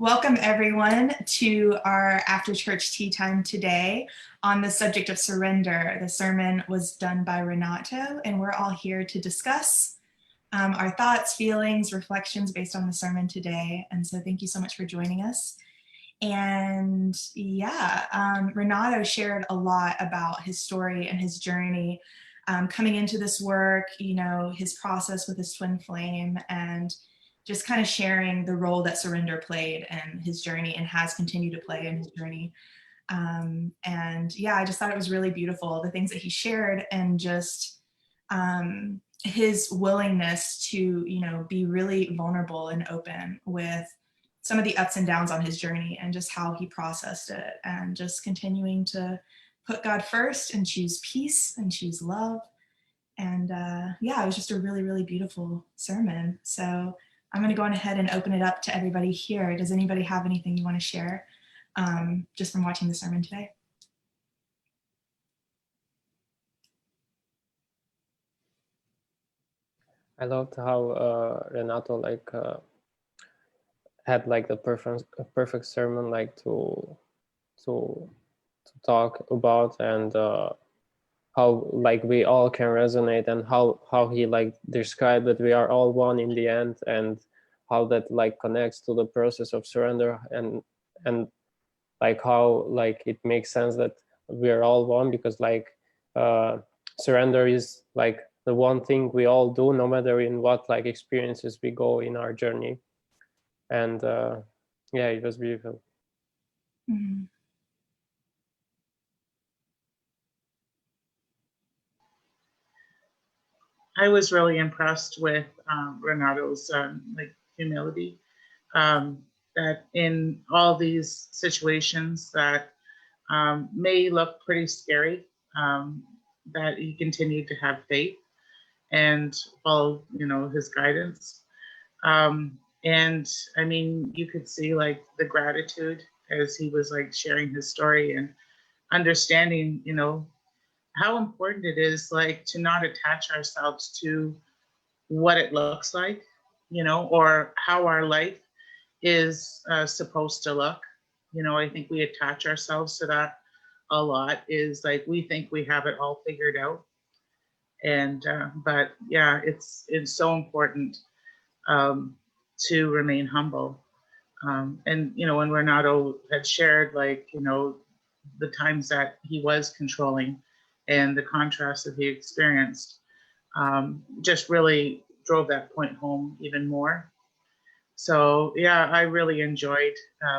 Welcome everyone to our after church tea time today on the subject of surrender. The sermon was done by Renato and we're all here to discuss our thoughts, feelings, reflections based on the sermon today. And so thank you so much for joining us. And Renato shared a lot about his story and his journey coming into this work, his process with his twin flame, and just kind of sharing the role that surrender played in his journey and has continued to play in his journey. I just thought it was really beautiful, the things that he shared, and just his willingness to, be really vulnerable and open with some of the ups and downs on his journey and just how he processed it, and just continuing to put God first and choose peace and choose love. And it was just a really, really beautiful sermon. So I'm going to go on ahead and open it up to everybody here. Does anybody have anything you want to share just from watching the sermon today? I loved how Renato had the perfect sermon to talk about, and how we all can resonate, and how he described that we are all one in the end, and how that connects to the process of surrender, and how it makes sense that we are all one, because surrender is the one thing we all do, no matter in what experiences we go in our journey. And it was beautiful. Mm-hmm. I was really impressed with Renato's humility, that in all these situations that may look pretty scary, that he continued to have faith and follow, his guidance. And I mean, you could see the gratitude as he was sharing his story and understanding, how important it is to not attach ourselves to what it looks like, or how our life is supposed to look. I think we attach ourselves to that a lot, is we think we have it all figured out. And but yeah, it's so important to remain humble. And when Renato had shared the times that he was controlling and the contrast that he experienced, just really drove that point home even more. So yeah, I really enjoyed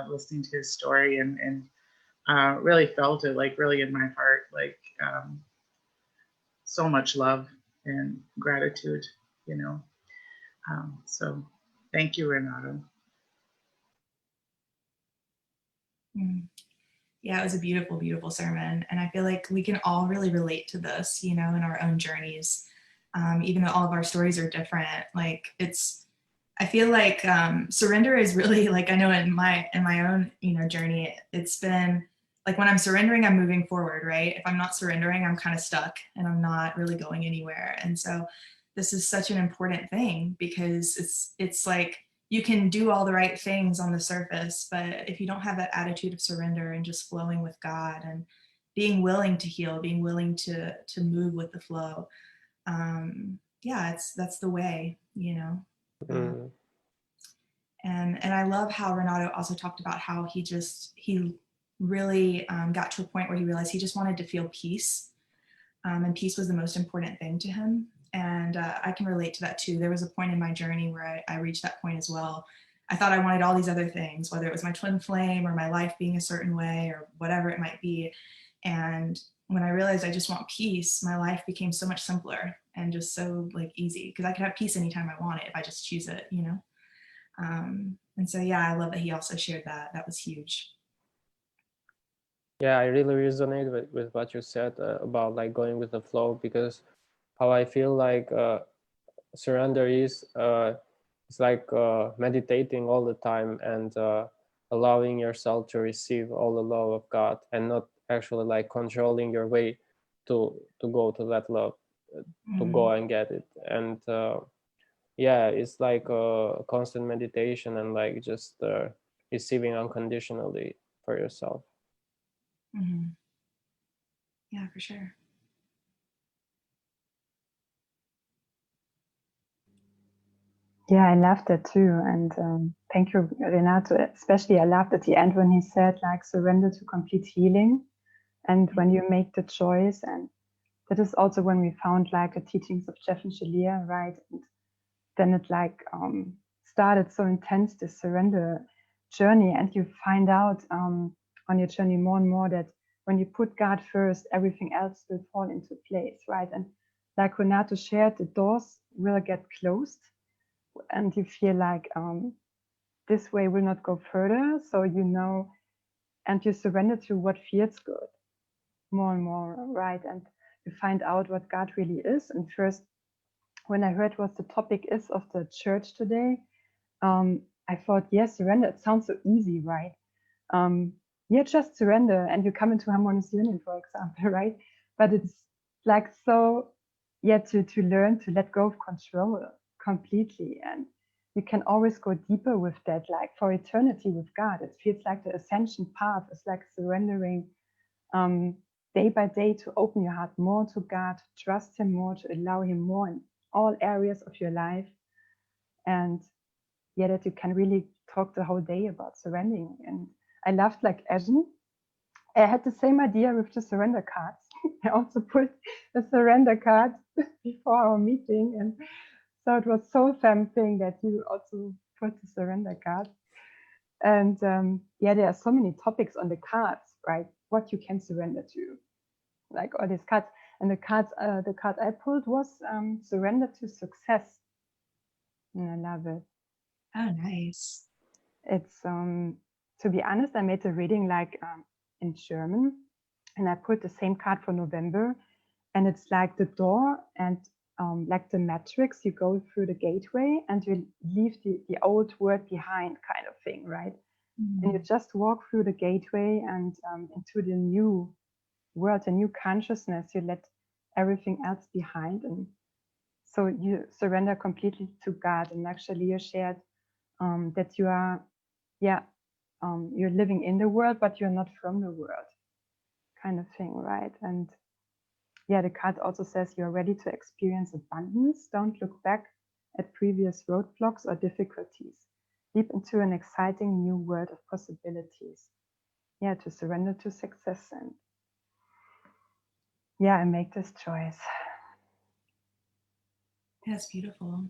listening to his story, and really felt it really in my heart, so much love and gratitude, so thank you, Renato. Yeah, it was a beautiful, beautiful sermon. And I feel like we can all really relate to this, in our own journeys. Even though all of our stories are different, I feel like surrender is really, I know in my own, journey, it's been when I'm surrendering, I'm moving forward, right? If I'm not surrendering, I'm kind of stuck and I'm not really going anywhere. And so this is such an important thing, because it's you can do all the right things on the surface, but if you don't have that attitude of surrender and just flowing with God and being willing to heal, being willing to move with the flow, that's the way, Mm. And I love how Renato also talked about how he really got to a point where he realized he just wanted to feel peace, and peace was the most important thing to him. And I can relate to that too. There was a point in my journey where I reached that point as well. I thought I wanted all these other things, whether it was my twin flame or my life being a certain way or whatever it might be. And when I realized I just want peace, my life became so much simpler and just so easy, because I could have peace anytime I want it if I just choose it, and so, I love that he also shared that. That was huge. Yeah, I really resonate with what you said about going with the flow, because how I feel surrender is it's meditating all the time, and allowing yourself to receive all the love of God, and not actually controlling your way to go to that love, to go and get it. And it's a constant meditation, and just receiving unconditionally for yourself. Mm-hmm. Yeah, for sure. Yeah, I loved that too. And thank you, Renato. Especially I loved at the end when he said like surrender to complete healing. And when you make the choice, and that is also when we found like the teachings of Jeff and Shaleia, right? And then it like started so intense, this surrender journey. And you find out on your journey more and more that when you put God first, everything else will fall into place, right? And like Renato shared, the doors will get closed and you feel like this way will not go further. So you know, and you surrender to what feels good more and more, right? And you find out what God really is. And first, when I heard what the topic is of the church today, I thought, yes, surrender. It sounds so easy, right? Yeah, just surrender and you come into harmonious union, for example, right? But it's like so, yeah, to learn to let go of control completely. And you can always go deeper with that, like for eternity with God. It feels like the ascension path is like surrendering day by day to open your heart more to God, to trust Him more, to allow Him more in all areas of your life. And yeah, that you can really talk the whole day about surrendering. And I loved like Ashen. I had the same idea with the surrender cards. I also put the surrender card before our meeting. And so it was so tempting that you also put the surrender card. And yeah, there are so many topics on the cards, right? What you can surrender to, like all these cards. And the card I pulled was surrender to success. And I love it. Oh, nice. It's to be honest, I made the reading like in German, and I put the same card for November, and it's like the door and like the matrix. You go through the gateway and you leave the old world behind, kind of thing, right? Mm-hmm. And you just walk through the gateway and into the new world, a new consciousness. You let everything else behind, and so you surrender completely to God. And actually, you shared that you are, yeah, you're living in the world, but you're not from the world, kind of thing, right? And yeah, the card also says you're ready to experience abundance. Don't look back at previous roadblocks or difficulties. Leap into an exciting new world of possibilities. Yeah, to surrender to success. And yeah, I make this choice. That's beautiful.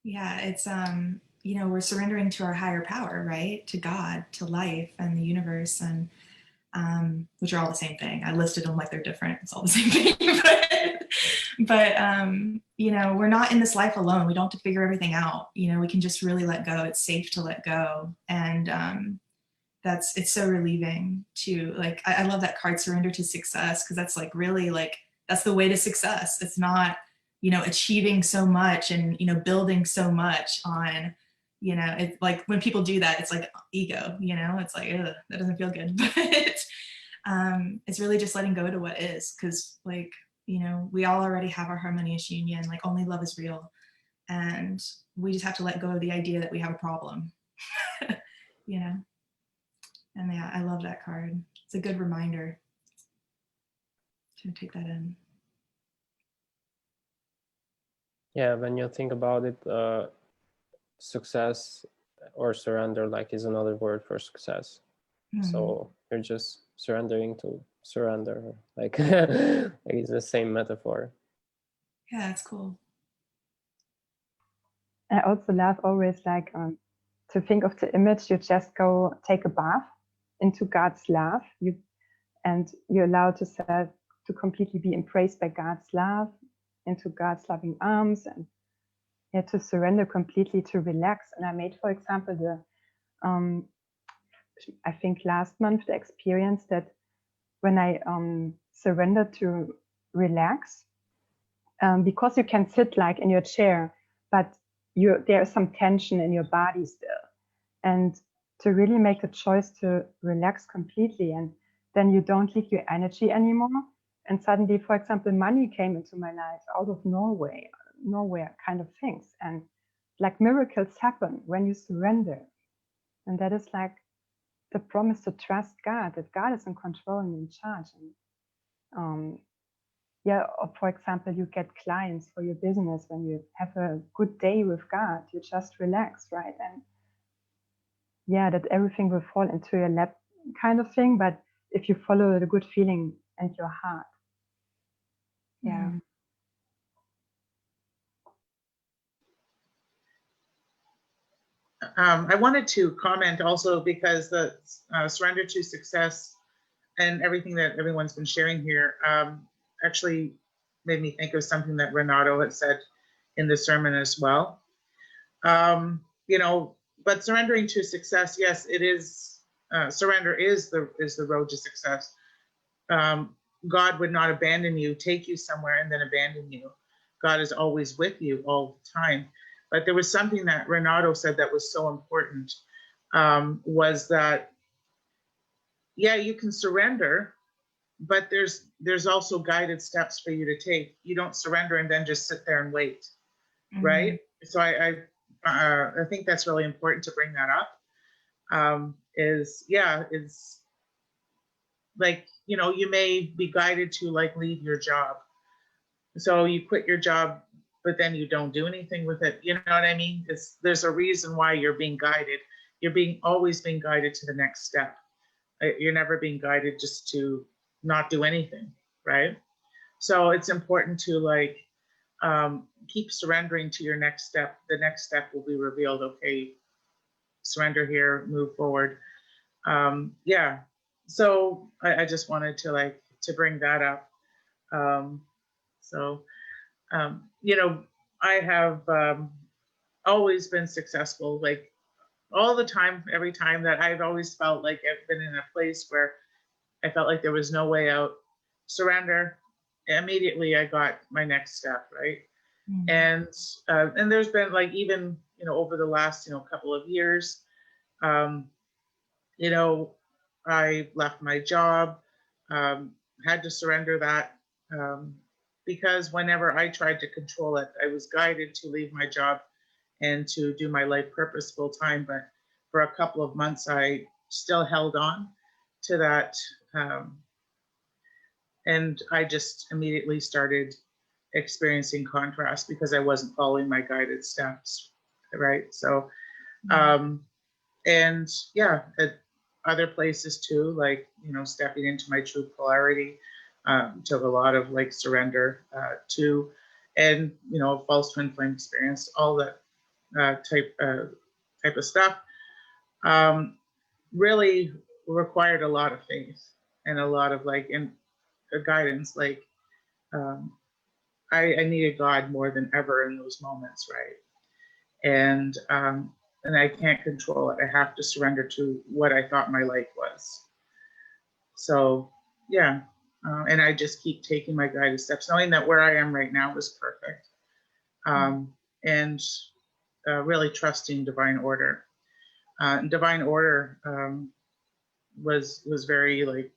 Yeah, it's you know, we're surrendering to our higher power, right? To God, to life and the universe, and which are all the same thing. I listed them like they're different. It's all the same thing. but you know, we're not in this life alone. We don't have to figure everything out. You know, we can just really let go. It's safe to let go. And it's so relieving to like, I love that card, surrender to success, because that's like really like, that's the way to success. It's not, you know, achieving so much and, you know, building so much on, you know, it's like when people do that, it's like ego, you know, it's like, ugh, that doesn't feel good. But it's really just letting go to what is, because like, you know, we all already have our harmonious union, like only love is real. And we just have to let go of the idea that we have a problem, you know? And yeah, I love that card. It's a good reminder to take that in. Yeah, when you think about it, success or surrender like is another word for success. So you're just surrendering to surrender, like, like it's the same metaphor. Yeah, that's cool. I also love always like to think of the image. You just go take a bath into God's love. You're allowed to completely be embraced by God's love, into God's loving arms, and yeah, to surrender completely, to relax. And I made, for example, I think last month, the experience that when I surrendered to relax, because you can sit like in your chair, but there's some tension in your body still. And to really make the choice to relax completely, and then you don't leak your energy anymore. And suddenly, for example, money came into my life out of nowhere kind of things. And like miracles happen when you surrender. And that is like the promise to trust God, that God is in control and in charge. And yeah, or for example, you get clients for your business when you have a good day with God, you just relax, right? And yeah, that everything will fall into your lap kind of thing, but if you follow the good feeling and your heart. Yeah. I wanted to comment also because the surrender to success and everything that everyone's been sharing here actually made me think of something that Renato had said in the sermon as well. You know, but surrendering to success, yes, it is. Surrender is the road to success. God would not abandon you, take you somewhere, and then abandon you. God is always with you all the time. But there was something that Renato said that was so important, was that, yeah, you can surrender, but there's also guided steps for you to take. You don't surrender and then just sit there and wait, right? So I think that's really important to bring that up. Is like, you know, you may be guided to like leave your job. So you quit your job, but then you don't do anything with it. You know what I mean? There's a reason why you're being guided. You're always being guided to the next step. You're never being guided just to not do anything, right? So it's important to like keep surrendering to your next step. The next step will be revealed. Okay, surrender here, move forward. Yeah. So I just wanted to bring that up. You know, I have always been successful, like all the time, every time that I've always felt like I've been in a place where I felt like there was no way out. Surrender. Immediately, I got my next step, right? And there's been like, even, you know, over the last, you know, couple of years, you know, I left my job, had to surrender that, because whenever I tried to control it, I was guided to leave my job and to do my life purpose full time. But for a couple of months, I still held on to that. And I just immediately started experiencing contrast because I wasn't following my guided steps, right? So, and yeah, at other places too, like, you know, stepping into my true polarity, took a lot of like surrender to, and, you know, false twin flame experience, all that type of stuff, really required a lot of faith and a lot of like guidance. Like, I needed God more than ever in those moments, right? And I can't control it. I have to surrender to what I thought my life was. So yeah, and I just keep taking my guided steps, knowing that where I am right now is perfect, and really trusting divine order. Divine order was very like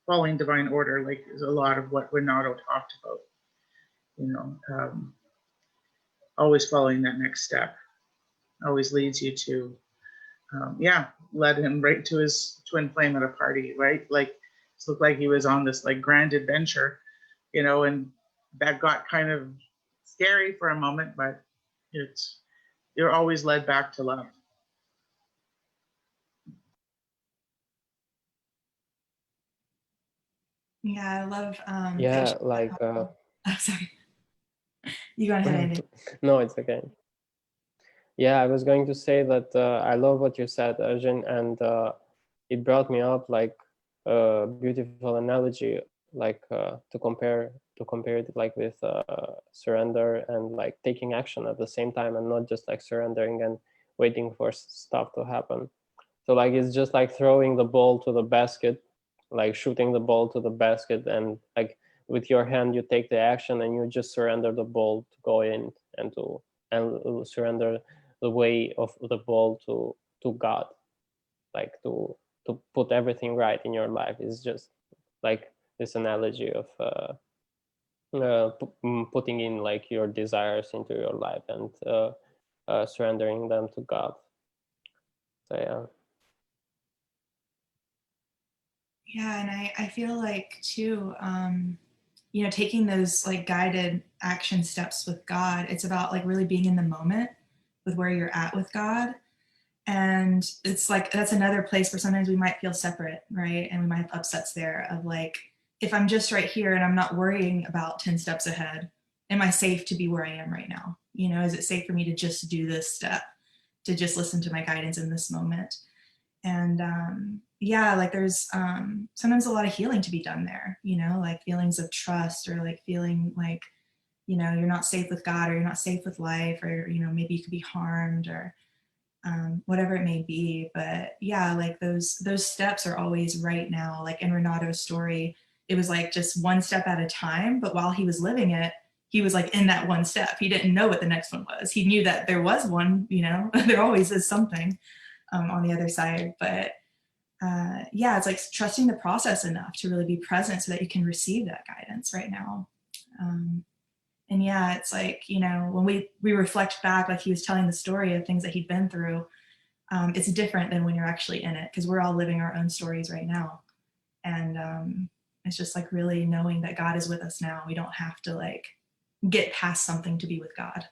following divine order, like is a lot of what Renato talked about. You know, always following that next step always leads you to, led him right to his twin flame at a party, right? Like, it looked like he was on this like grand adventure, you know, and that got kind of scary for a moment, but you're always led back to love. Yeah, I love. Yeah, like. Oh, sorry. You go ahead, Andy. No, it's okay. Yeah, I was going to say that I love what you said, Arjun, and it brought me up like a beautiful analogy, like to compare it like with surrender and like taking action at the same time, and not just like surrendering and waiting for stuff to happen. So like it's just like throwing the ball to the basket, like shooting the ball to the basket, and like with your hand you take the action and you just surrender the ball to go in and surrender the way of the ball to God, like to put everything right in your life. It's just like this analogy of putting in like your desires into your life, and surrendering them to God. So yeah. Yeah, and I feel like too, you know, taking those like guided action steps with God, it's about like really being in the moment with where you're at with God. And it's like, that's another place where sometimes we might feel separate, right? And we might have upsets there of like, if I'm just right here and I'm not worrying about 10 steps ahead, am I safe to be where I am right now? You know, is it safe for me to just do this step, to just listen to my guidance in this moment? And yeah, like there's sometimes a lot of healing to be done there, you know, like feelings of trust, or like feeling like, you know, you're not safe with God, or you're not safe with life, or, you know, maybe you could be harmed, or whatever it may be. But yeah, like those steps are always right now. Like in Renato's story, it was like just one step at a time, but while he was living it, he was like in that one step. He didn't know what the next one was. He knew that there was one, you know, there always is something on the other side. But yeah, it's like trusting the process enough to really be present so that you can receive that guidance right now. And yeah, it's like, you know, when we reflect back, like he was telling the story of things that he'd been through, it's different than when you're actually in it, because we're all living our own stories right now. And it's just like really knowing that God is with us now. We don't have to like get past something to be with God.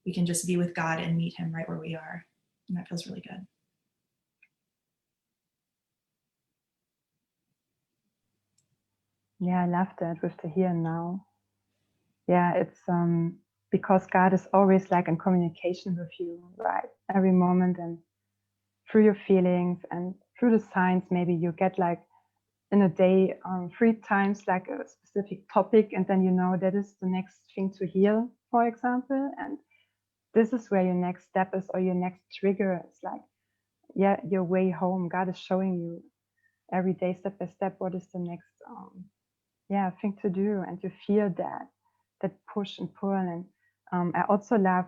We can just be with God and meet him right where we are. And that feels really good. Yeah, I love that with the here and now. Yeah, it's because God is always like in communication with you, right? Every moment, and through your feelings and through the signs, maybe you get like in a day 3 times like a specific topic, and then you know that is the next thing to heal, for example, and this is where your next step is, or your next trigger. It's like, yeah, your way home. God is showing you every day, step by step, what is the next thing to do, and you feel that push and pull. And I also love,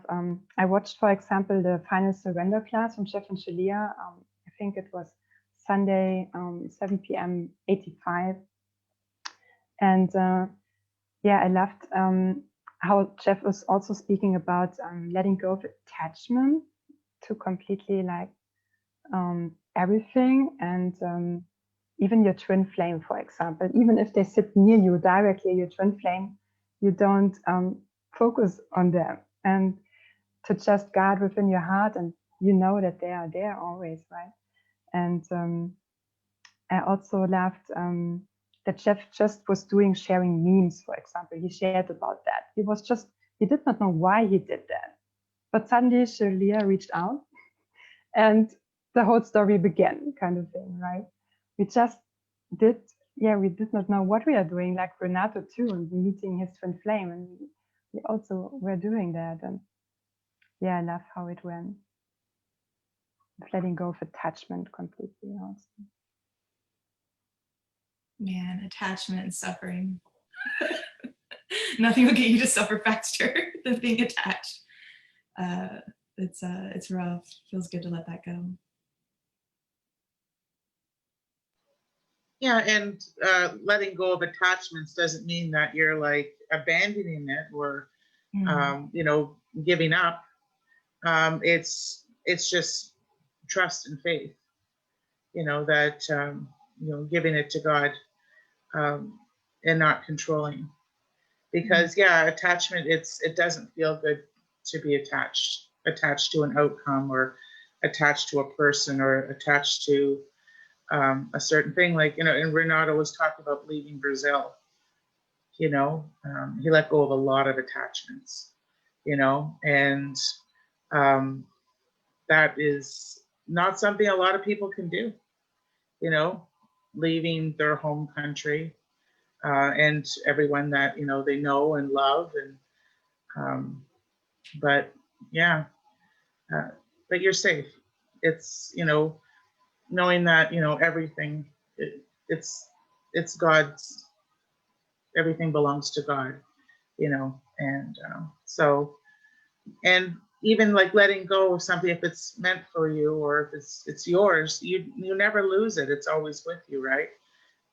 I watched, for example, the final surrender class from Jeff and Shaleia. I think it was Sunday, 7 p.m. 85. And yeah, I loved how Jeff was also speaking about letting go of attachment to completely like everything. And even your twin flame, for example, even if they sit near you directly, your twin flame, you don't focus on them, and to just guard within your heart, and you know that they are there always, right? And I also loved that Jeff just was sharing memes, for example. He shared about that. He did not know why he did that, but suddenly Shaleia reached out, and the whole story began, kind of thing, right? We just did, we did not know what we are doing, like Renato too, and meeting his twin flame, and we also were doing that. And yeah, I love how it went, letting go of attachment completely also. Man, attachment and suffering. Nothing will get you to suffer faster than being attached. It's rough. Feels good to let that go. Yeah, and letting go of attachments doesn't mean that you're like abandoning it or you know, giving up. It's just trust and faith, you know, that you know, giving it to God and not controlling. Because yeah, attachment, it doesn't feel good to be attached to an outcome, or attached to a person, or attached to a certain thing. Like, you know, and Renato was talking about leaving Brazil. You know, he let go of a lot of attachments. You know, and that is not something a lot of people can do. You know, leaving their home country and everyone that, you know, they know and love, and but yeah, but you're safe. It's, you know, knowing that, you know, everything, it's God's, everything belongs to God, you know, and so, and even like letting go of something, if it's meant for you, or if it's yours, you never lose it. It's always with you, right?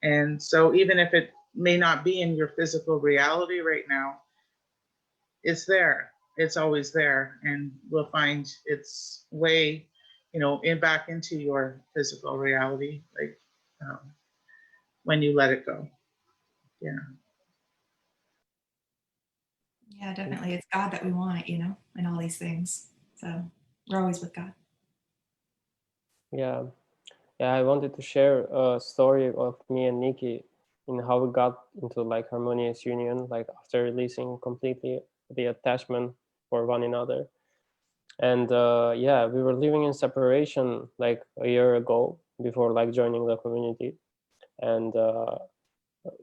And so even if it may not be in your physical reality right now, it's there. it's always there and will find its way, back into your physical reality, like when you let it go. Yeah. Yeah, definitely. It's God that we want, in all these things. So we're always with God. Yeah. Yeah, I wanted to share a story of me and Nikki in how we got into like harmonious union, like after releasing completely the attachment for one another. And yeah, we were living in separation like a year ago before like joining the community. And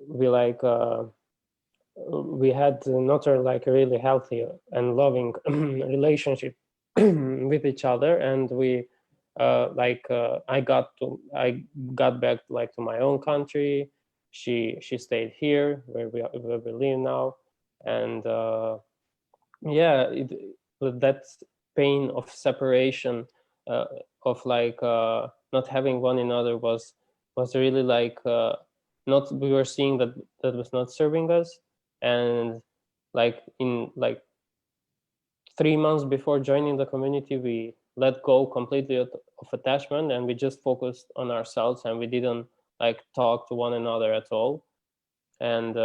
we like we had not like a really healthy and loving relationship with each other, and we I got back like to my own country. She stayed here where we live now, and yeah, that pain of separation, of like not having one another was really like not, we were seeing that was not serving us. And like in like 3 months before joining the community, we let go completely of attachment, and we just focused on ourselves, and we didn't like talk to one another at all. And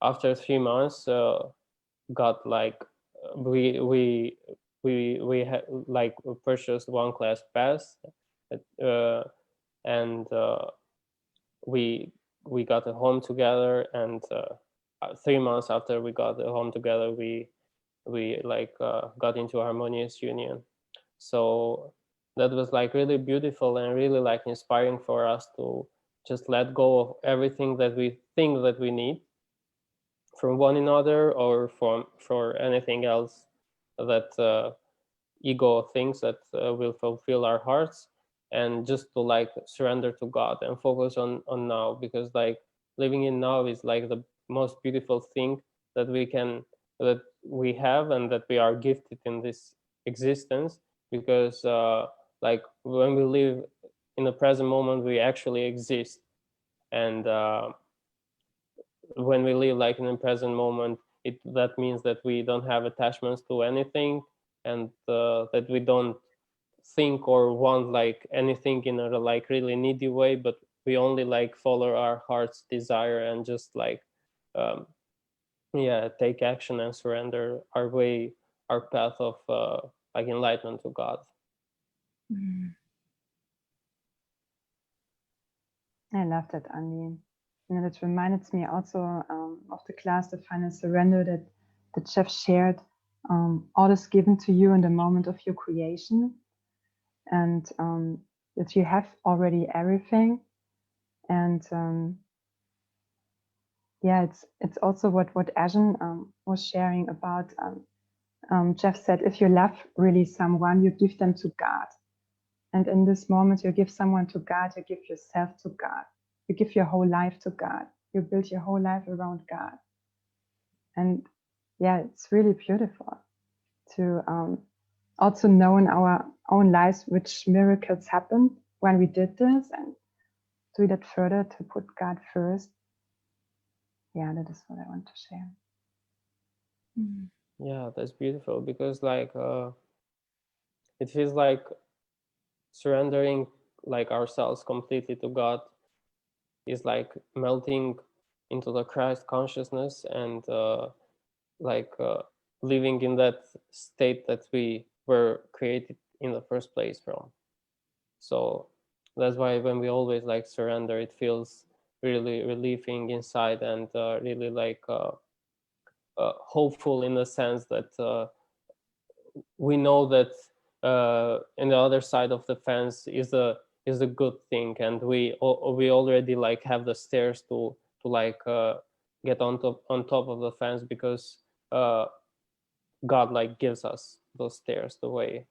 after 3 months, got like we had like purchased one class pass, and we got a home together. And 3 months after we got a home together, we like got into harmonious union. So that was like really beautiful and really like inspiring for us to just let go of everything that we think that we need from one another, or for anything else that ego thinks that will fulfill our hearts, and just to like surrender to God and focus on now, because like living in now is like the most beautiful thing that we have, and that we are gifted in this existence. Because like when we live in the present moment, we actually exist. And when we live like in the present moment, that means that we don't have attachments to anything, and that we don't think or want like anything in a like really needy way, but we only like follow our heart's desire, and just like yeah, take action and surrender our way, our path of like enlightenment to God. Mm. I love that, Andy. And it reminded me also of the class, The Final Surrender, that Jeff shared. All is given to you in the moment of your creation, and that you have already everything. And yeah, it's also what Ajahn was sharing about. Jeff said, if you love really someone, you give them to God. And in this moment, you give someone to God, you give yourself to God. You give your whole life to God. You build your whole life around God. And yeah, it's really beautiful to also know in our own lives which miracles happened when we did this, and do that further to put God first. Yeah, that is what I want to share. Mm. Yeah, that's beautiful, because like it feels like surrendering like ourselves completely to God is like melting into the Christ consciousness, and like living in that state that we were created in the first place from. So that's why when we always like surrender, it feels really relieving inside, and really like hopeful, in the sense that we know that in the other side of the fence is a good thing, and we already like have the stairs to like get on top of the fence, because God like gives us those stairs, the way.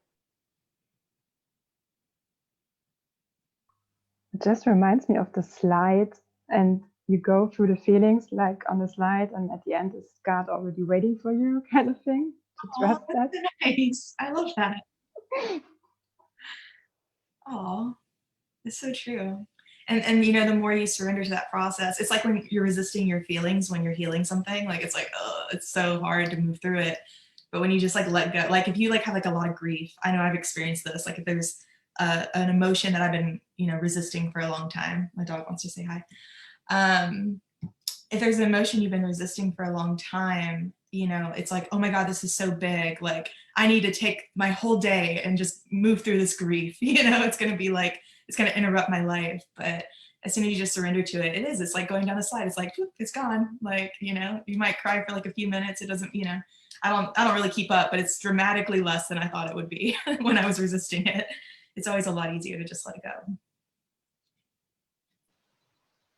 It just reminds me of the slide, and you go through the feelings like on the slide, and at the end is God already waiting for you, kind of thing. To trust that. Nice. I love that. Oh, it's so true. And the more you surrender to that process, it's like when you're resisting your feelings when you're healing something. Like it's like, oh, it's so hard to move through it. But when you just like let go, like if you like have like a lot of grief, I know I've experienced this. Like if there's an emotion that I've been, resisting for a long time. My dog wants to say hi. If there's an emotion you've been resisting for a long time, it's like, oh my God, this is so big. Like I need to take my whole day and just move through this grief. It's going to be like, it's going to interrupt my life. But as soon as you just surrender to it, it's like going down the slide. It's like, whoop, it's gone. Like, you might cry for like a few minutes. It doesn't, I don't really keep up, but it's dramatically less than I thought it would be when I was resisting it. It's always a lot easier to just let it go.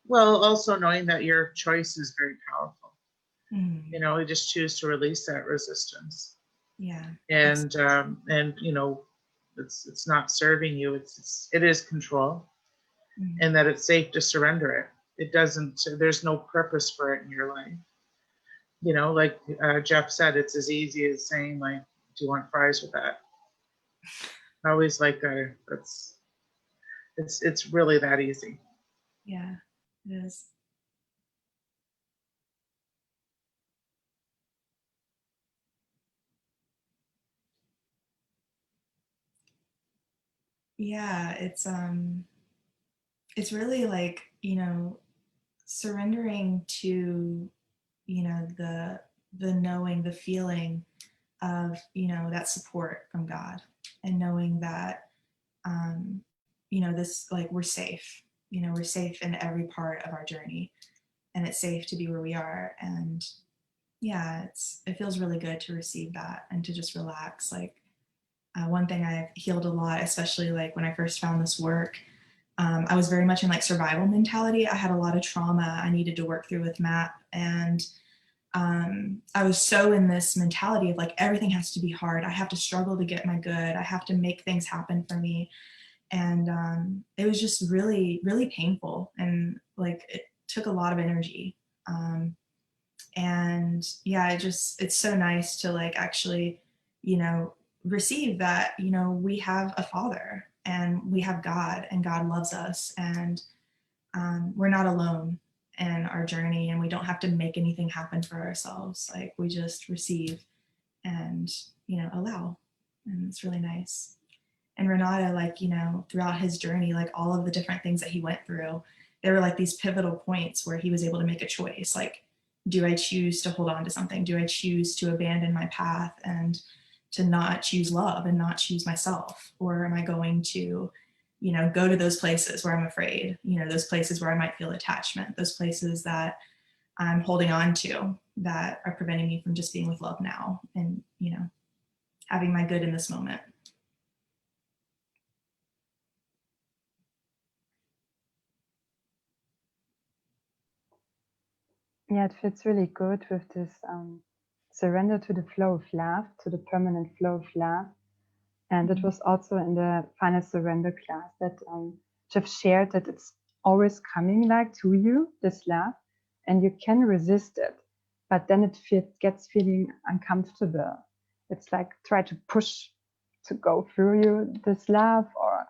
Well, also knowing that your choice is very powerful. Mm. You just choose to release that resistance. Yeah. And it's not serving you. It is control, and that it's safe to surrender it. It doesn't. There's no purpose for it in your life. Like Jeff said, it's as easy as saying, like, "Do you want fries with that?" I always like that. It's really that easy. Yeah, it is. Yeah, it's really like, surrendering to, the knowing, the feeling of, that support from God, and knowing that, this, like, we're safe, we're safe in every part of our journey, and it's safe to be where we are. And yeah, it feels really good to receive that and to just relax. Like, one thing I've healed a lot, especially like when I first found this work, I was very much in like survival mentality. I had a lot of trauma I needed to work through with MAP. And I was so in this mentality of like, everything has to be hard. I have to struggle to get my good. I have to make things happen for me. And it was just really, really painful. And like, it took a lot of energy. And yeah, it's so nice to like actually, receive that, we have a Father and we have God, and God loves us, and we're not alone in our journey, and we don't have to make anything happen for ourselves. Like we just receive and, allow, and it's really nice. And Renato, like, throughout his journey, like all of the different things that he went through, there were like these pivotal points where he was able to make a choice. Like, do I choose to hold on to something? Do I choose to abandon my path and to not choose love and not choose myself? Or am I going to, go to those places where I'm afraid, those places where I might feel attachment, those places that I'm holding on to that are preventing me from just being with love now and, having my good in this moment. Yeah, it fits really good with this surrender to the flow of love, to the permanent flow of love. And it was also in the final surrender class that Jeff shared that it's always coming like to you, this love, and you can resist it, but then it gets feeling uncomfortable. It's like try to push to go through you, this love, or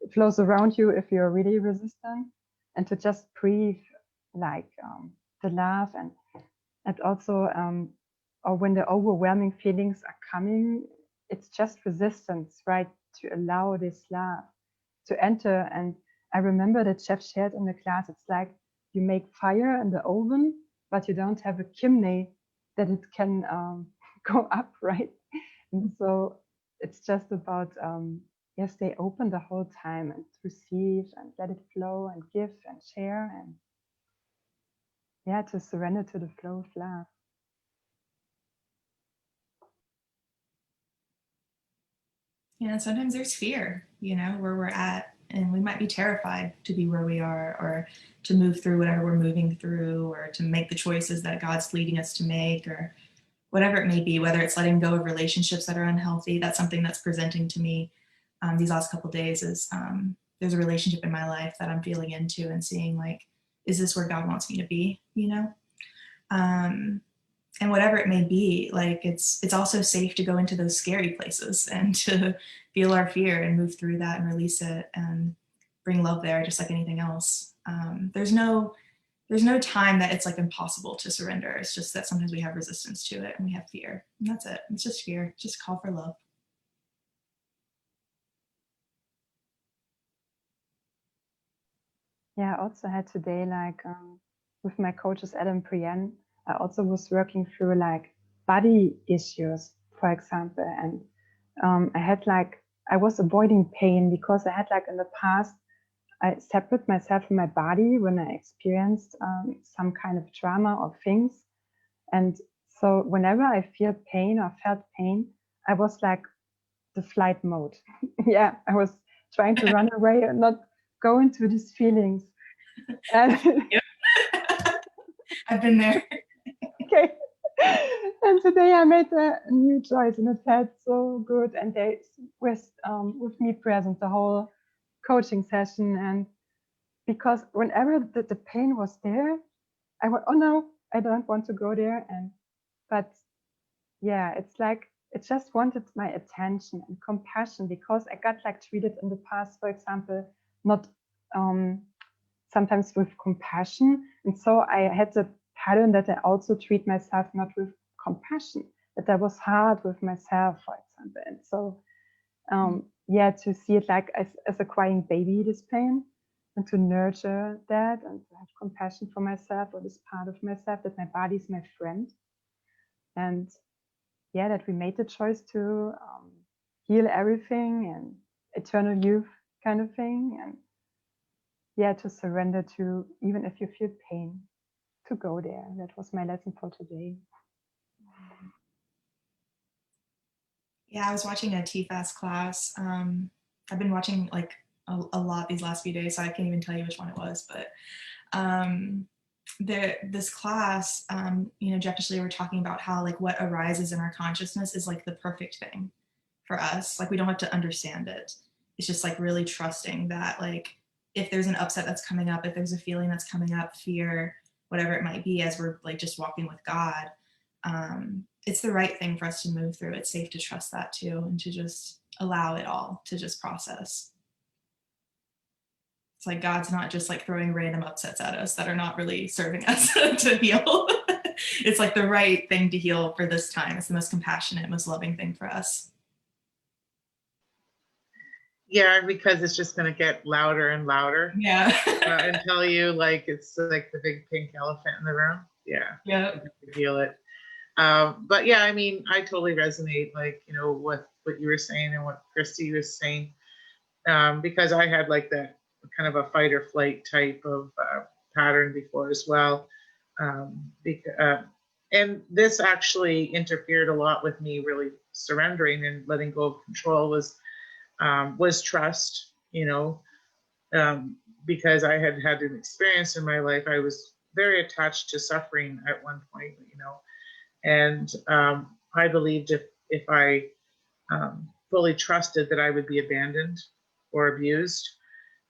it flows around you if you're really resistant, and to just breathe like the love. And also or when the overwhelming feelings are coming, it's just resistance, right? To allow this love to enter. And I remember that Jeff shared in the class, it's like you make fire in the oven, but you don't have a chimney that it can go up, right? And so it's just about stay open the whole time and receive and let it flow and give and share, and yeah, to surrender to the flow of love. Yeah, sometimes there's fear, where we're at, and we might be terrified to be where we are, or to move through whatever we're moving through, or to make the choices that God's leading us to make, or whatever it may be, whether it's letting go of relationships that are unhealthy. That's something that's presenting to me these last couple of days is there's a relationship in my life that I'm feeling into and seeing like, is this where God wants me to be, and whatever it may be, like it's also safe to go into those scary places and to feel our fear and move through that and release it and bring love there, just like anything else. There's no there's no time that it's like impossible to surrender. It's just that sometimes we have resistance to it and we have fear. And that's it. It's just fear. Just call for love. Yeah, I also had today, like with my coaches, Adam and Brienne, I also was working through like body issues, for example. And I had like, I was avoiding pain because I had like in the past, I separate myself from my body when I experienced some kind of trauma or things. And so whenever I feel pain or felt pain, I was like the flight mode. Yeah, I was trying to run away and not go into these feelings. And Yep. I've been there. okay. And today I made a new choice and it felt so good. And they with me present the whole coaching session. And because whenever the pain was there, I went, oh no, I don't want to go there. But yeah, it's like it just wanted my attention and compassion because I got like treated in the past, for example, not sometimes with compassion. And so I had the pattern that I also treat myself not with compassion, that I was hard with myself, for example. And so, yeah, to see it like as a crying baby, this pain, and to nurture that and to have compassion for myself or this part of myself, that my body is my friend. And yeah, that we made the choice to heal everything and eternal youth kind of thing. And yeah, to surrender to, even if you feel pain, to go there. That was my lesson for today. Yeah, I was watching a TFAS class. I've been watching like a lot these last few days, so I can't even tell you which one it was. But this class, Jeff and Shaleia were talking about how like what arises in our consciousness is like the perfect thing for us. Like we don't have to understand it. It's just like really trusting that like if there's an upset that's coming up, if there's a feeling that's coming up, fear, whatever it might be, as we're like just walking with God, it's the right thing for us to move through. It's safe to trust that too, and to just allow it all to just process. It's like God's not just like throwing random upsets at us that are not really serving us to heal. It's like the right thing to heal for this time. It's the most compassionate, most loving thing for us. Yeah, because it's just going to get louder and louder. Yeah. Until you like it's like the big pink elephant in the room. Yeah. Yeah. You feel it. But yeah, I mean, I totally resonate, like, with what you were saying and what Christy was saying, because I had like that kind of a fight or flight type of pattern before as well. And this actually interfered a lot with me really surrendering and letting go of control was trust, because I had had an experience in my life. I was very attached to suffering at one point, and I believed if I fully trusted that I would be abandoned or abused,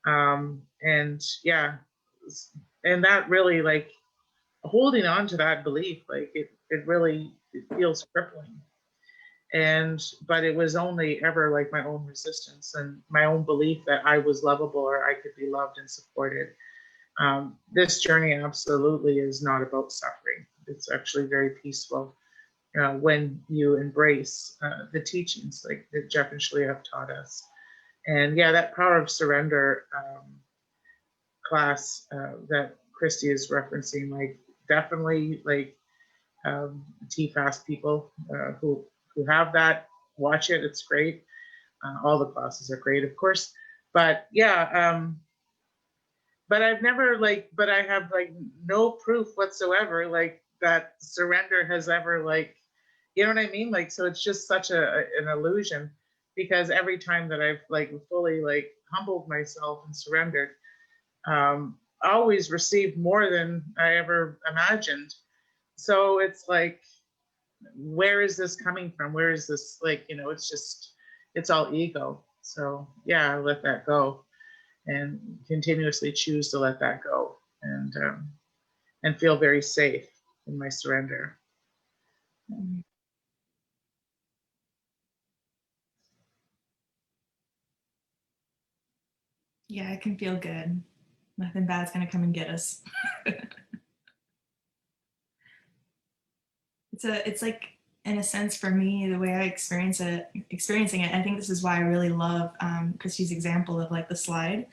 and yeah, and that really, like, holding on to that belief, like it really feels crippling. But it was only ever like my own resistance and my own belief that I was lovable or I could be loved and supported. This journey absolutely is not about suffering. It's actually very peaceful when you embrace the teachings like that Jeff and Shaleia have taught us. And yeah, that power of surrender class that Christy is referencing, like definitely like TFAS people who have that, watch it. It's great. All the classes are great, of course. But yeah, but I've never but I have like no proof whatsoever like that surrender has ever you know what I mean? Like, so it's just such an illusion, because every time that I've like fully like humbled myself and surrendered, I always received more than I ever imagined. So it's like, where is this coming from? Where is this, it's all ego. So yeah, I let that go and continuously choose to let that go, and feel very safe in my surrender. Yeah, it can feel good. Nothing bad's gonna come and get us. it's like, in a sense, for me, the way I experiencing it, I think this is why I really love Christy's example of like the slide,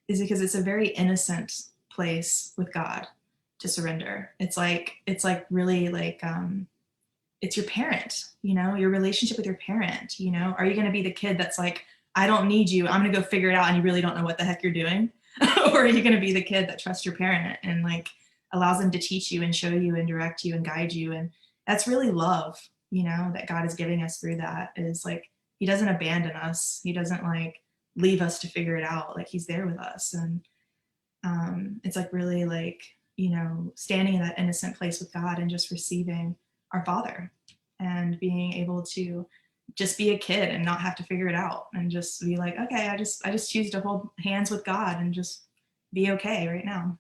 is because it's a very innocent place with God to surrender. It's like really like it's your parent, you know, your relationship with your parent. You know, are you going to be the kid that's like, I don't need you, I'm going to go figure it out, and you really don't know what the heck you're doing? Or are you going to be the kid that trusts your parent and like allows them to teach you and show you and direct you and guide you? And that's really love, you know, that God is giving us through that, is like, he doesn't abandon us. He doesn't like leave us to figure it out. Like, he's there with us. And it's like really like, you know, standing in that innocent place with God and just receiving our Father and being able to just be a kid and not have to figure it out and just be like, okay, I just choose to hold hands with God and just be okay right now.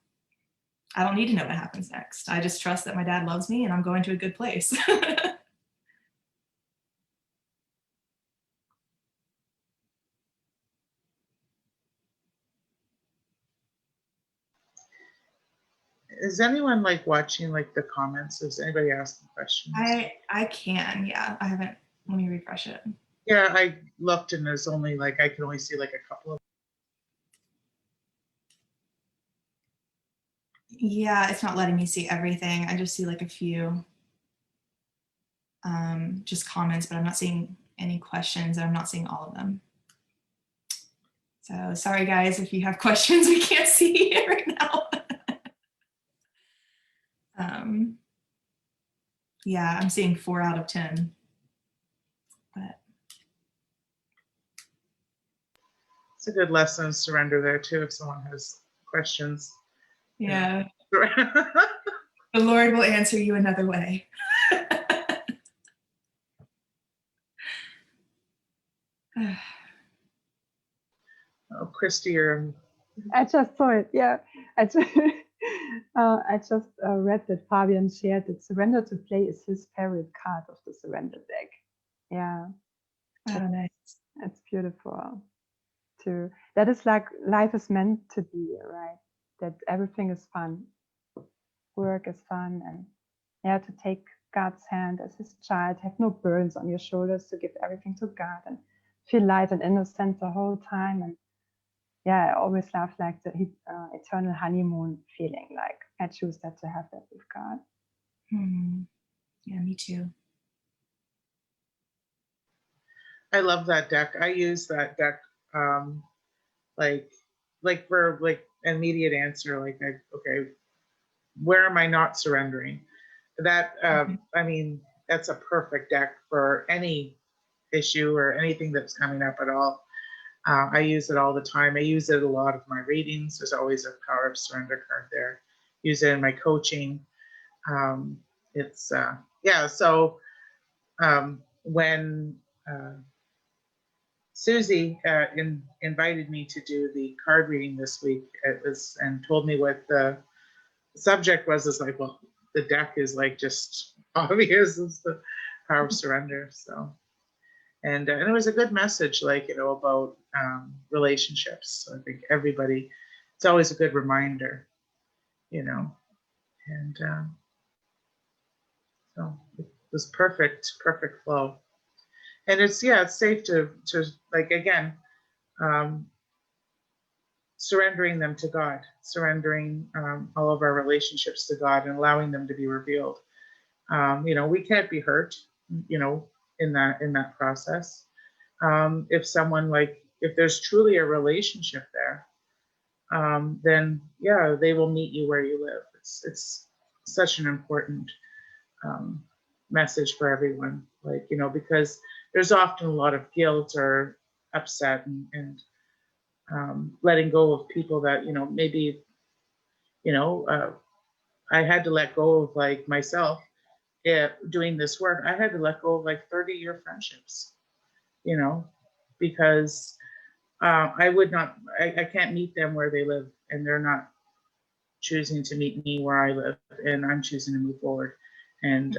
I don't need to know what happens next. I just trust that my dad loves me and I'm going to a good place. Is anyone like watching like the comments? Is anybody asking questions? I can, yeah. I haven't, let me refresh it. Yeah, I looked and there's only like, I can only see like a couple of. Yeah, it's not letting me see everything. I just see like a few just comments, but I'm not seeing any questions, and I'm not seeing all of them. So sorry guys, if you have questions, we can't see it right now. Yeah, I'm seeing 4 out of 10. But It's a good lesson of surrender there too, if someone has questions. yeah, the Lord will answer you another way. Oh, Christy, you're. I just saw it. Yeah, I just, read that Fabian shared that surrender to play is his favorite card of the surrender deck. Yeah, Oh, nice. it's beautiful. That is like life is meant to be, right? That everything is fun, work is fun, and yeah, to take God's hand as his child, have no burdens on your shoulders, to give everything to God and feel light and innocent the whole time. And yeah, I always love like the eternal honeymoon feeling. Like, I choose that, to have that with God. Yeah, me too. I love that deck. I use that deck like for like immediate answer. Like, okay, where am I not surrendering? That I mean, that's a perfect deck for any issue or anything that's coming up at all. I use it all the time. I use it a lot of my readings. There's always a power of surrender card there. Use it in my coaching. It's yeah. So when Susie invited me to do the card reading this week, and told me what the subject was, is like, well, the deck is like just obvious. It's the power of surrender. So. And it was a good message, like, you know, about relationships. So I think everybody, it's always a good reminder, you know. And so it was perfect flow. And it's safe to like, again, surrendering them to God, surrendering all of our relationships to God, and allowing them to be revealed. You know, we can't be hurt, you know, in that process. If someone, like, if there's truly a relationship there, then yeah, they will meet you where you live. It's such an important message for everyone, like, you know, because there's often a lot of guilt or upset and letting go of people that, you know, maybe, you know, I had to let go of, like, myself. Doing this work, I had to let go of like 30-year friendships, you know, because I can't meet them where they live, and they're not choosing to meet me where I live, and I'm choosing to move forward. And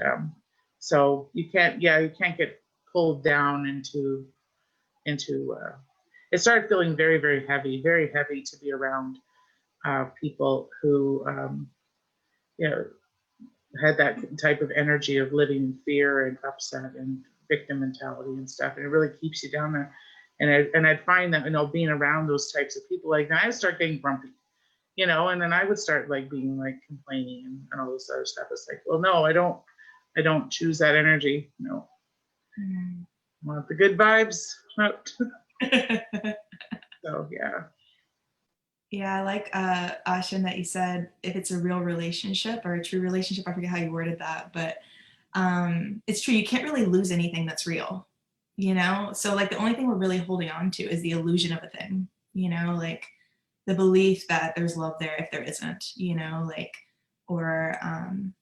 so you can't get pulled down into it started feeling very, very heavy to be around people who, you know, had that type of energy of living in fear and upset and victim mentality and stuff, and it really keeps you down there. And I'd find that, you know, being around those types of people, like, I would start getting grumpy, you know, and then I would start like being like complaining and all this other stuff. It's like, well, no, I don't choose that energy. No, I want the good vibes. So yeah. Yeah, I like Ashen, that you said if it's a real relationship or a true relationship, I forget how you worded that, but it's true. You can't really lose anything that's real, you know? So like the only thing we're really holding on to is the illusion of a thing, you know, like the belief that there's love there if there isn't, you know, like, or,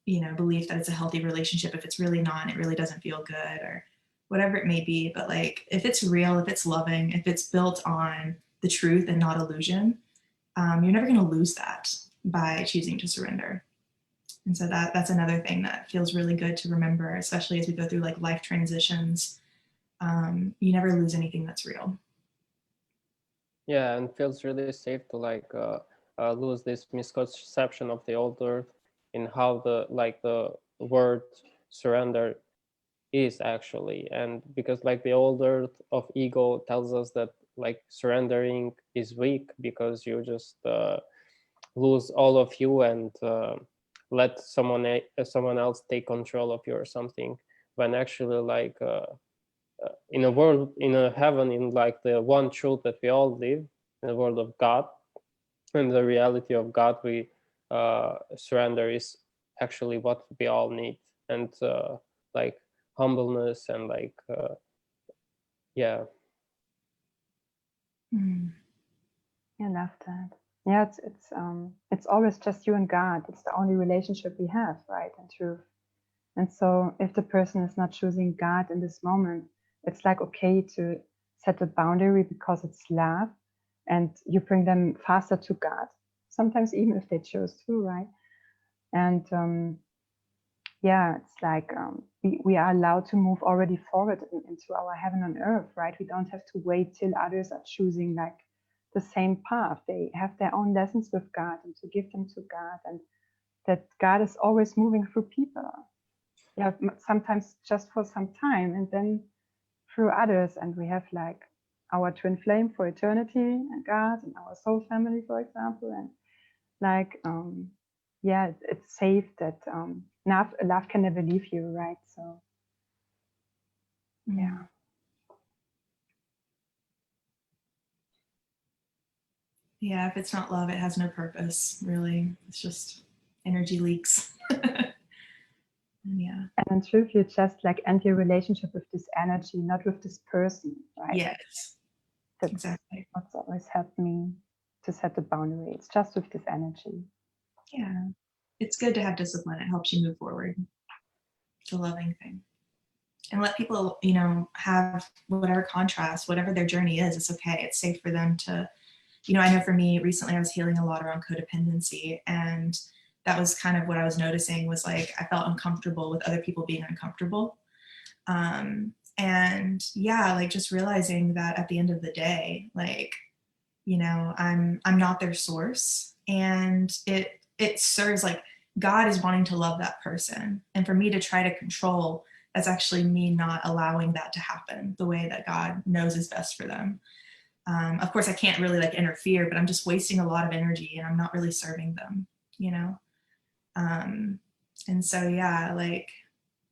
you know, belief that it's a healthy relationship if it's really not, and it really doesn't feel good or whatever it may be. But like, if it's real, if it's loving, if it's built on the truth and not illusion, you're never going to lose that by choosing to surrender. And so that's another thing that feels really good to remember, especially as we go through like life transitions. You never lose anything that's real. Yeah, and feels really safe to like lose this misconception of the old earth in how the word surrender is actually. And because like the old earth of ego tells us that like surrendering is weak because you just lose all of you and let someone else take control of you or something, when actually like in a world, in a heaven, in like the one truth that we all live, in the world of God, and the reality of God, we surrender is actually what we all need. And like humbleness and like yeah. I love that. Yeah, it's always just you and God. It's the only relationship we have, right? And truth. And so if the person is not choosing God in this moment, it's like okay to set a boundary because it's love, and you bring them faster to God. Sometimes even if they chose to, right? And yeah, it's like we are allowed to move already forward into our heaven on earth, right? We don't have to wait till others are choosing like the same path. They have their own lessons with God, and to give them to God, and that God is always moving through people. Yeah, sometimes just for some time, and then through others. And we have like our twin flame for eternity and God, and our soul family, for example. And like yeah, it's safe that love can never leave you, right? So yeah. Yeah, if it's not love, it has no purpose, really. It's just energy leaks. Yeah. And in truth, you just like end your relationship with this energy, not with this person, right? Yes. That's exactly. what's always helped me to set the boundary. It's just with this energy. Yeah. It's good to have discipline. It helps you move forward. It's a loving thing. And let people, you know, have whatever contrast, whatever their journey is, it's okay. It's safe for them to, you know, I know for me recently I was healing a lot around codependency, and that was kind of what I was noticing was like I felt uncomfortable with other people being uncomfortable. And yeah, like just realizing that at the end of the day, like, you know, I'm not their source, and it serves like God is wanting to love that person, and for me to try to control, that's actually me not allowing that to happen the way that God knows is best for them. Of course I can't really like interfere, but I'm just wasting a lot of energy and I'm not really serving them, you know? And so yeah, like,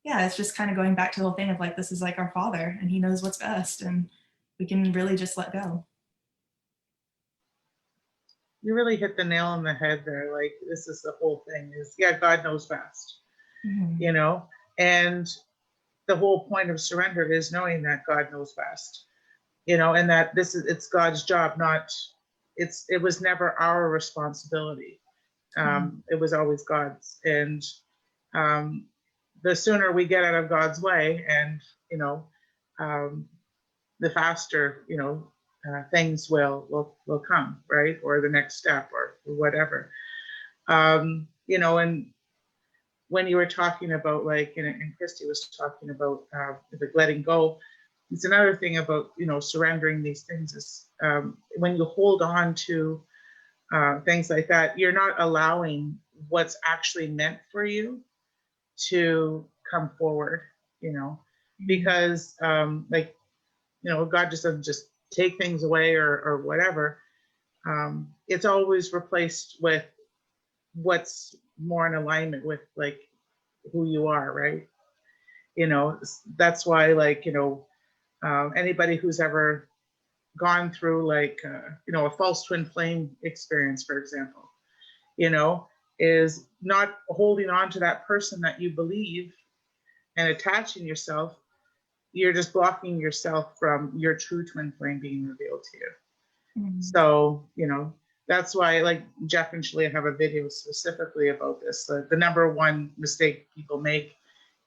yeah, it's just kind of going back to the whole thing of like, this is like our Father and he knows what's best, and we can really just let go. You really hit the nail on the head there. Like, this is the whole thing is, yeah, God knows best, you know? And the whole point of surrender is knowing that God knows best, you know, and that it's God's job, not, it was never our responsibility. It was always God's. And the sooner we get out of God's way, and, you know, the faster, you know, things will come, right? Or the next step or whatever. You know, and when you were talking about like, and Christy was talking about the letting go, it's another thing about, you know, surrendering these things is when you hold on to things like that, you're not allowing what's actually meant for you to come forward, because like, God just doesn't just take things away or whatever. It's always replaced with what's more in alignment with like who you are, right? That's why, like, anybody who's ever gone through like a false twin flame experience, for example, is not holding on to that person that you believe and attaching yourself. You're just blocking yourself from your true twin flame being revealed to you. So, that's why, like, Jeff and Shaleia have a video specifically about this. The number one mistake people make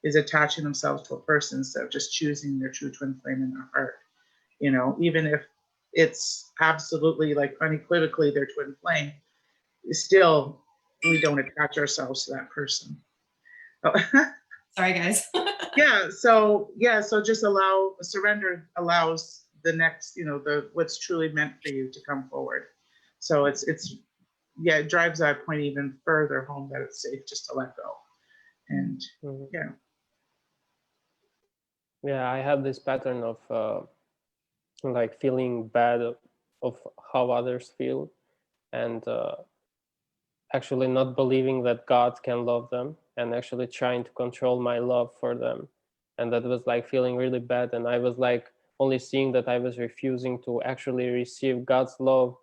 is attaching themselves to a person instead of just choosing their true twin flame in their heart. Even if it's absolutely, like, unequivocally their twin flame, still, we don't attach ourselves to that person. Sorry, guys. So just surrender allows the next, what's truly meant for you to come forward. So it drives that point even further home that it's safe just to let go. And yeah, I have this pattern of like feeling bad of how others feel, and actually not believing that God can love them, and actually trying to control my love for them. And that was like feeling really bad, and I was like only seeing that I was refusing to actually receive God's love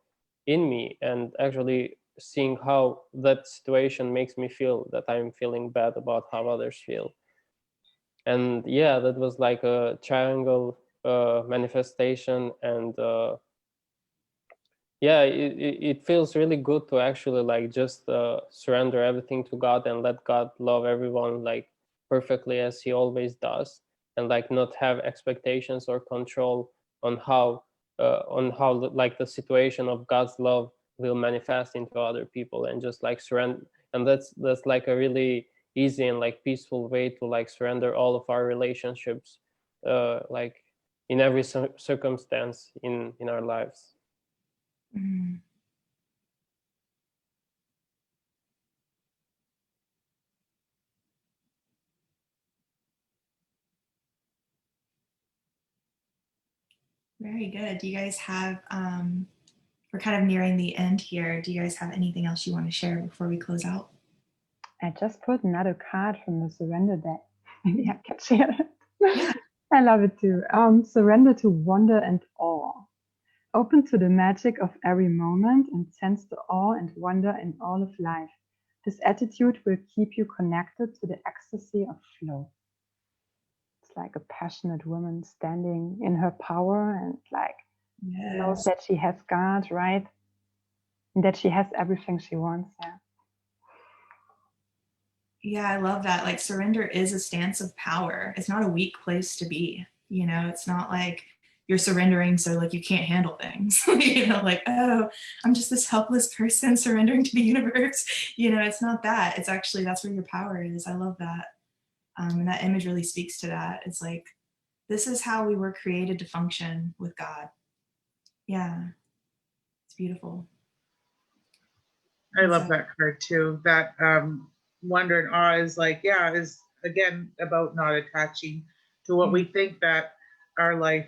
in me, and actually seeing how that situation makes me feel, that I'm feeling bad about how others feel. And yeah, that was like a triangle manifestation. And yeah, it feels really good to actually like just surrender everything to God and let God love everyone like perfectly as he always does, and like not have expectations or control on how like the situation of God's love will manifest into other people, and just like surrender. And that's like a really easy and like peaceful way to like surrender all of our relationships, like in every circumstance in our lives. Very good. Do you guys have, we're kind of nearing the end here. Do you guys have anything else you want to share before we close out? I just put another card from the surrender deck. Maybe I can share it. Yeah. I love it too. Surrender to wonder and awe. Open to the magic of every moment and sense the awe and wonder in all of life. This attitude will keep you connected to the ecstasy of flow. It's like a passionate woman standing in her power and like knows that she has God, right? And that she has everything she wants. Yeah. Yeah, I love that. Like, surrender is a stance of power. It's not a weak place to be. It's not like you're surrendering so like you can't handle things. Like, oh, I'm just this helpless person surrendering to the universe. It's not that. It's actually, that's where your power is. I love that. And that image really speaks to that. It's like, this is how we were created to function with God. Yeah, it's beautiful. I love that card too. That wonder and awe is like, is again about not attaching to what we think that our life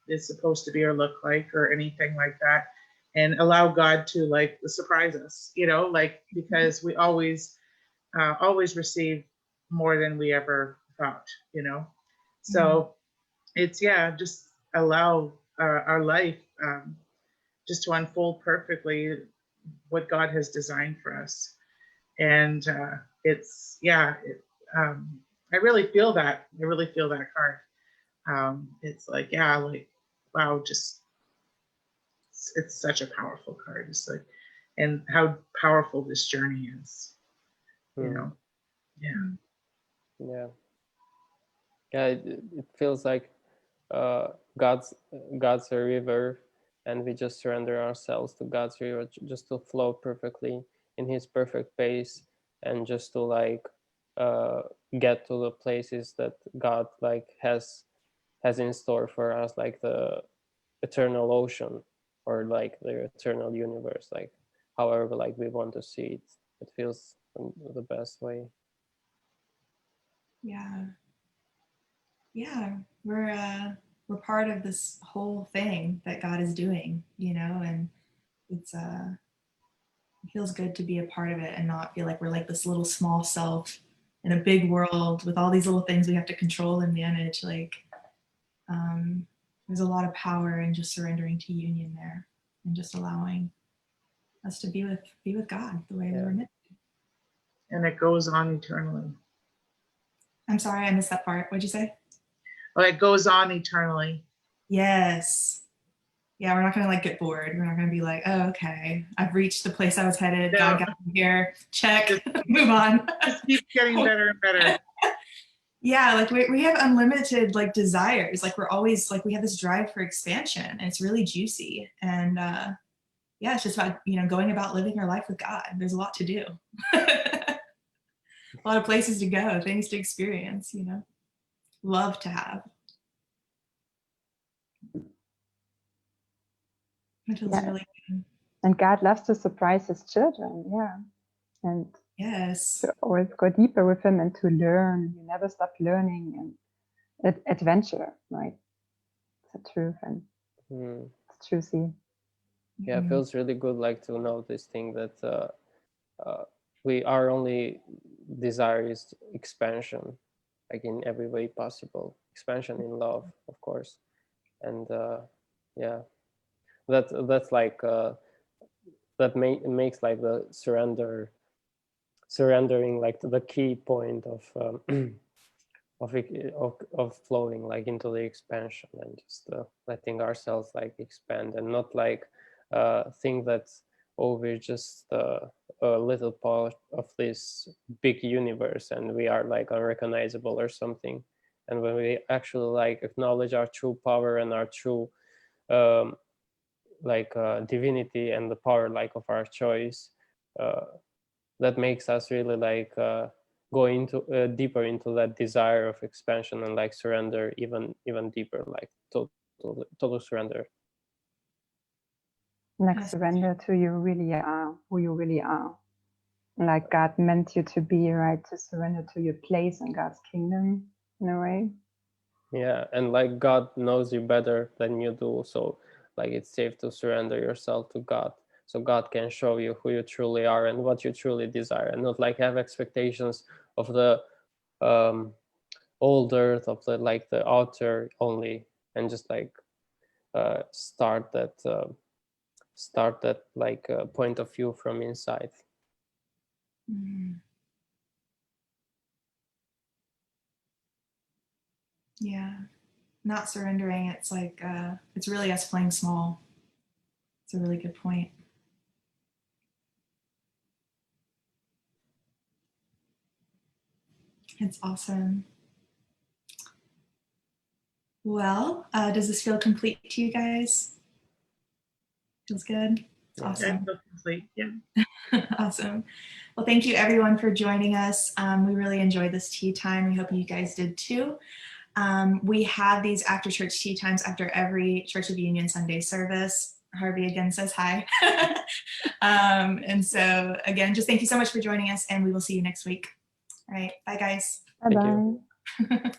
is supposed to be or look like or anything like that, and allow God to like surprise us, like, because we always receive more than we ever thought, So it's, just allow our life just to unfold perfectly what God has designed for us. And it's, I really feel that. I really feel that card. It's like, like, wow, just, it's such a powerful card. It's like, and how powerful this journey is, Yeah. Yeah, it feels like God's a river, and we just surrender ourselves to God's river just to flow perfectly in his perfect pace, and just to like get to the places that God like has in store for us, like the eternal ocean, or like the eternal universe, like however like we want to see it. It feels the best way. Yeah. Yeah. We're part of this whole thing that God is doing, you know, and it's it feels good to be a part of it and not feel like we're like this little small self in a big world with all these little things we have to control and manage. Like, there's a lot of power in just surrendering to union there and just allowing us to be with God the way we were meant. And it goes on eternally. I'm sorry, I missed that part. What'd you say? Oh, it goes on eternally. Yes. Yeah, we're not gonna like get bored. We're not gonna be like, oh, okay, I've reached the place I was headed. No. God got me here. Check. Move on. Just keeps getting better and better. Yeah, like we have unlimited like desires. Like we're always like we have this drive for expansion, and it's really juicy. And yeah, it's just about going about living your life with God. There's a lot to do. A lot of places to go, things to experience. Love to have. It feels really good. And God loves to surprise his children, yeah. And yes, to always go deeper with him and to learn. You never stop learning and adventure, right? It's the truth and it's juicy. Yeah, it feels really good, like to know this thing that our only desire is expansion, like in every way possible. Expansion in love, of course, and yeah, that's like that makes like the surrendering like the key point of of flowing like into the expansion and just letting ourselves like expand and not like think that we're just a little part of this big universe and we are like unrecognizable or something. And when we actually like acknowledge our true power and our true divinity and the power like of our choice, that makes us really like go into deeper into that desire of expansion and like surrender even deeper, like total surrender. Like surrender to you really are, who you really are. Like God meant you to be, right? To surrender to your place in God's kingdom in a way. Yeah, and like God knows you better than you do, so like it's safe to surrender yourself to God, so God can show you who you truly are and what you truly desire, and not like have expectations of the old earth, of the like the outer only, and just like start that like point of view from inside. Yeah, not surrendering, it's like it's really us playing small. It's a really good point. It's awesome. Well, does this feel complete to you guys? Feels good? It's awesome. Yeah, complete. Yeah. Awesome. Well, thank you everyone for joining us. We really enjoyed this tea time. We hope you guys did too. We have these after church tea times after every Church of Union Sunday service. Harvey again says hi. And so again, just thank you so much for joining us, and we will see you next week. All right. Bye guys. Bye-bye.